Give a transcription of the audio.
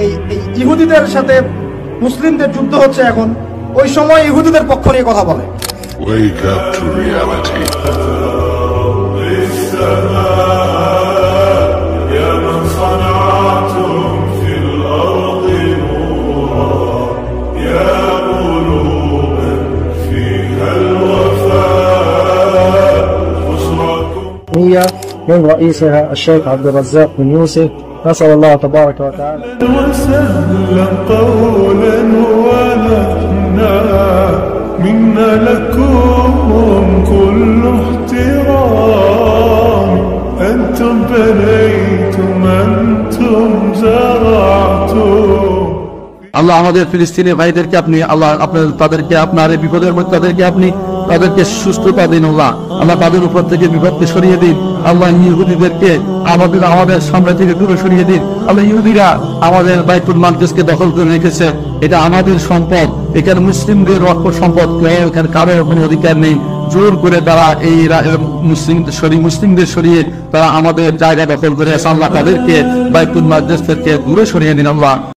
এই ইহুদিদের সাথে মুসলিমদের যুদ্ধ হচ্ছে এখন, ওই সময় ইহুদিদের পক্ষ নিয়ে কথা বলে। Wake up to reality. من رئيسها الشيخ عبد الرزاق بن يوسف. نسأل الله تبارك وتعالى وسهلا قولا ولحنا منا لكم كل احترام. أنتم بنيتم أنتم زرعتم. আল্লাহ আমাদের ফিলিস্তিনি ভাইদেরকে আপনি আল্লাহ তাদেরকে আপনার এই বিপদের মধ্যে তাদেরকে সুস্থতা দিন। আল্লাহ তাদের উপর থেকে বিপদকে সরিয়ে দিন। আল্লাহ ইহুদিদেরকে আমাদের সামনে থেকে দূরে সরিয়ে দিন। আল্লাহ ইহুদিরা আমাদের বাইতুল মাকদিসকে দখল করে রেখেছে, এটা আমাদের সম্পদ, এখানে মুসলিমদের রক্ত সম্পদ, এখানে কারোর কোনো অধিকার নেই। জোর করে তারা এই মুসলিমদের সরিয়ে তারা আমাদের জায়গা দখল করে আল্লাহ তাদেরকে বাইতুল মাকদিস থেকে দূরে সরিয়ে দিন। আল্লাহ